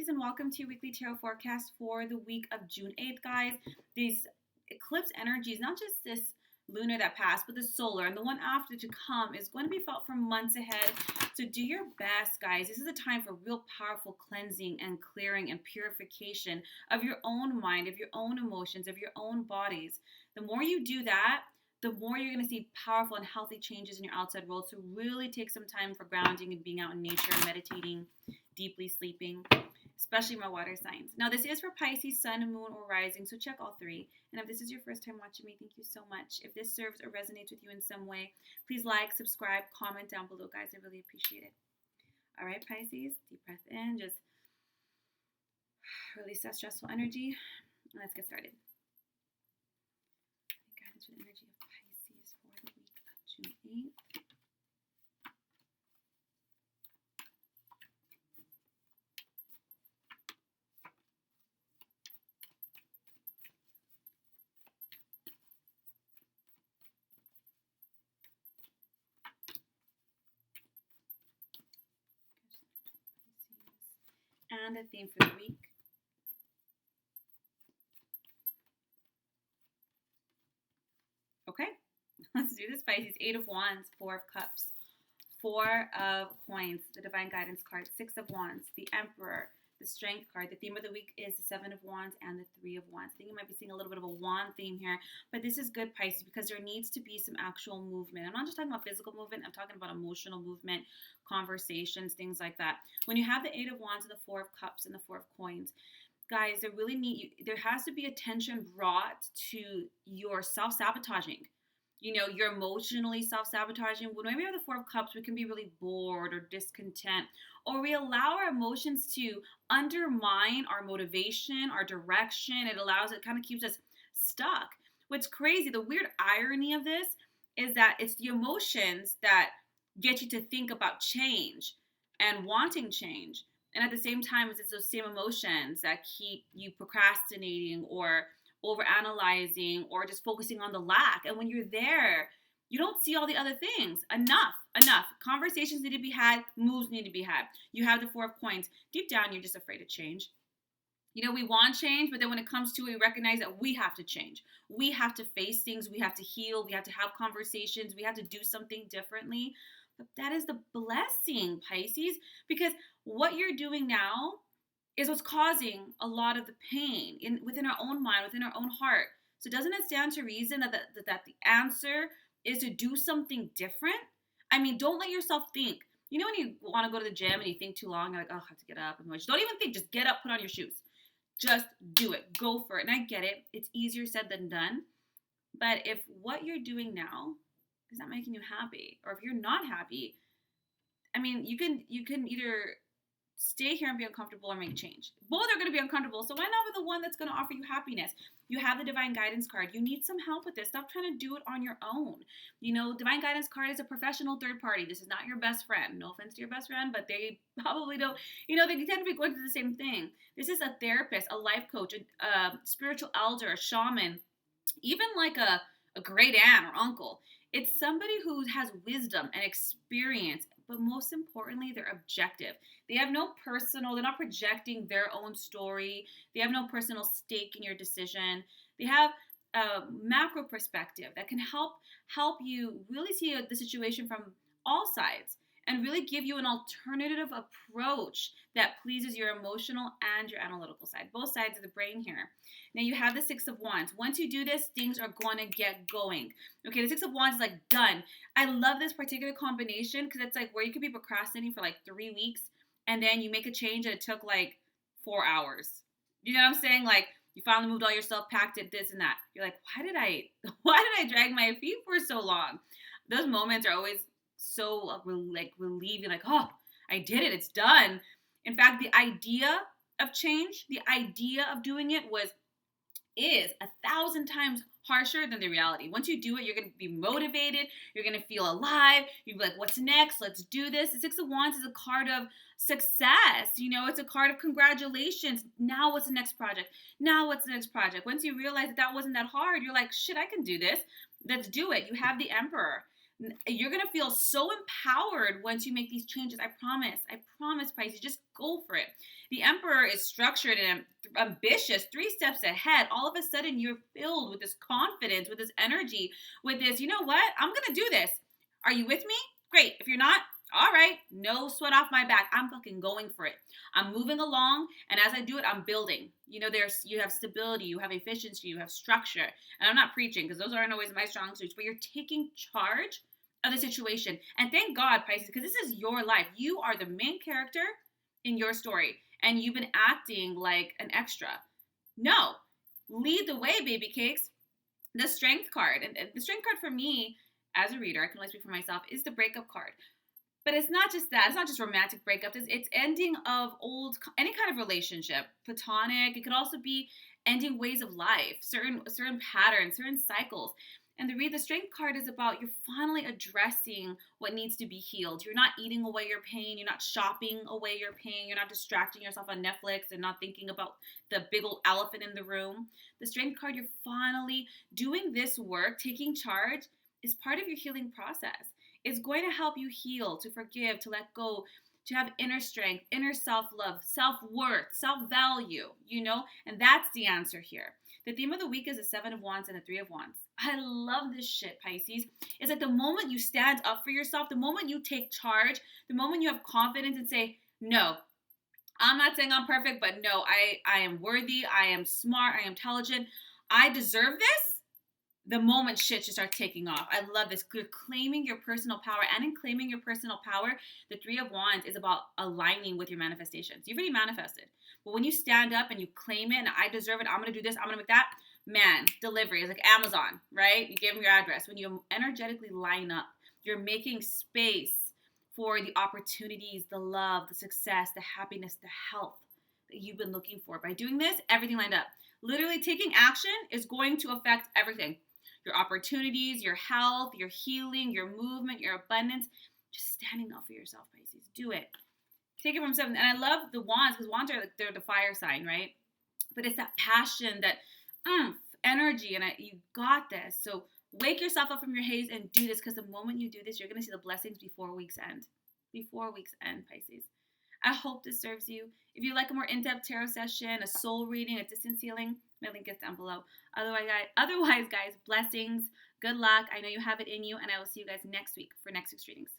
Pisces, and welcome to your weekly tarot forecast for the week of June 8th, guys. These eclipse energies, not just this lunar that passed, but the solar and the one after to come is going to be felt for months ahead. So do your best, guys. This is a time for real powerful cleansing and clearing and purification of your own mind, of your own emotions, of your own bodies. The more you do that, the more you're going to see powerful and healthy changes in your outside world. So really take some time for grounding and being out in nature, meditating, deeply sleeping, especially my water signs. Now, this is for Pisces, Sun, Moon, or Rising, so check all three. And if this is your first time watching me, thank you so much. If this serves or resonates with you in some way, please like, subscribe, comment down below, guys. I really appreciate it. All right, Pisces, deep breath in. Just release that stressful energy. And let's get started. Guidance with energy of Pisces for the week of June 8th. And the theme for the week. Okay, let's do this, Pisces. 8 of Wands, 4 of Cups, 4 of Coins, the Divine Guidance card, 6 of Wands, the Emperor, the Strength card. The theme of the week is the 7 of Wands and the 3 of Wands. I think you might be seeing a little bit of a wand theme here, but this is good, Pisces, because there needs to be some actual movement. I'm not just talking about physical movement. I'm talking about emotional movement, conversations, things like that. When you have the 8 of Wands and the 4 of Cups and the 4 of Coins, guys, there has to be attention brought to your self-sabotaging. You know, you're emotionally self-sabotaging. When we have the 4 of Cups, we can be really bored or discontent, or we allow our emotions to undermine our motivation, our direction. It kind of keeps us stuck. What's crazy, the weird irony of this is that it's the emotions that get you to think about change and wanting change. And at the same time, it's those same emotions that keep you procrastinating or overanalyzing or just focusing on the lack. And when you're there, you don't see all the other things. Enough. Conversations need to be had. Moves need to be had. You have the 4 of Coins. Deep down, you're just afraid of change. You know, we want change, but then when it comes to it, we recognize that we have to change. We have to face things. We have to heal. We have to have conversations. We have to do something differently. But that is the blessing, Pisces, because what you're doing now is what's causing a lot of the pain within our own mind, within our own heart. So doesn't it stand to reason that the answer is to do something different? I mean, don't let yourself think. You know when you want to go to the gym and you think too long, you're like, oh, I have to get up. And don't even think. Just get up, put on your shoes. Just do it. Go for it. And I get it. It's easier said than done. But if what you're doing now is not making you happy, or if you're not happy, I mean, you can either stay here and be uncomfortable or make change. Both are going to be uncomfortable. So why not with the one that's going to offer you happiness? You have the Divine Guidance card. You need some help with this. Stop trying to do it on your own. You know, Divine Guidance card is a professional third party. This is not your best friend. No offense to your best friend, but they probably don't, they tend to be going through the same thing. This is a therapist, a life coach, a spiritual elder, a shaman, even like a great aunt or uncle. It's somebody who has wisdom and experience, but most importantly, they're objective. They're not projecting their own story. They have no personal stake in your decision. They have a macro perspective that can help you really see the situation from all sides and really give you an alternative approach that pleases your emotional and your analytical side, both sides of the brain here. Now you have the 6 of Wands. Once you do this, things are going to get going. Okay, the 6 of Wands is like done. I love this particular combination because it's like where you could be procrastinating for like 3 weeks and then you make a change and it took like 4 hours. You know what I'm saying? Like you finally moved all your stuff, packed it, this and that. You're like, why did I drag my feet for so long? Those moments are always so relieving, like, oh, I did it, it's done. In fact, the idea of change, the idea of doing it is 1,000 times harsher than the reality. Once you do it, you're going to be motivated, you're going to feel alive, you'll be like, what's next? Let's do this. The 6 of Wands is a card of success. It's a card of congratulations. Now what's the next project? Once you realize that wasn't that hard, you're like, shit, I can do this. Let's do it. You have the Emperor. You're going to feel so empowered once you make these changes. I promise, Pisces. Just go for it. The Emperor is structured and ambitious, 3 steps ahead. All of a sudden, you're filled with this confidence, with this energy, with this, you know what? I'm going to do this. Are you with me? Great. If you're not, all right, no sweat off my back. I'm fucking going for it. I'm moving along, and as I do it, I'm building. You know, you have stability, you have efficiency, you have structure. And I'm not preaching because those aren't always my strong suits, but you're taking charge of the situation. And thank God, Pisces, because this is your life. You are the main character in your story, and you've been acting like an extra. No, lead the way, baby cakes. The Strength card, and the Strength card for me as a reader, I can only speak for myself, is the breakup card. But it's not just that. It's not just romantic breakups. It's ending of any kind of relationship, platonic. It could also be ending ways of life, certain patterns, certain cycles. And the Strength card is about you're finally addressing what needs to be healed. You're not eating away your pain. You're not shopping away your pain. You're not distracting yourself on Netflix and not thinking about the big old elephant in the room. The Strength card, you're finally doing this work, taking charge, is part of your healing process. It's going to help you heal, to forgive, to let go, to have inner strength, inner self-love, self-worth, self-value, you know? And that's the answer here. The theme of the week is the 7 of Wands and the 3 of Wands. I love this shit, Pisces. It's like the moment you stand up for yourself, the moment you take charge, the moment you have confidence and say, no, I'm not saying I'm perfect, but no, I am worthy, I am smart, I am intelligent, I deserve this. The moment shit just starts taking off. I love this. You're claiming your personal power. And in claiming your personal power, the 3 of Wands is about aligning with your manifestations. You've already manifested. But when you stand up and you claim it, and I deserve it, I'm going to do this, I'm going to make that, man, delivery is like Amazon, right? You give them your address. When you energetically line up, you're making space for the opportunities, the love, the success, the happiness, the health that you've been looking for. By doing this, everything lined up. Literally taking action is going to affect everything. Your opportunities, your health, your healing, your movement, your abundance. Just standing up for yourself, Pisces. Do it. Take it from 7. And I love the Wands because Wands are they're the fire sign, right? But it's that passion, that energy, and you got this. So wake yourself up from your haze and do this, because the moment you do this, you're going to see the blessings before week's end. Before week's end, Pisces. I hope this serves you. If you like a more in-depth tarot session, a soul reading, a distance healing, my link is down below. Otherwise, guys, blessings, good luck. I know you have it in you, and I will see you guys next week for next week's readings.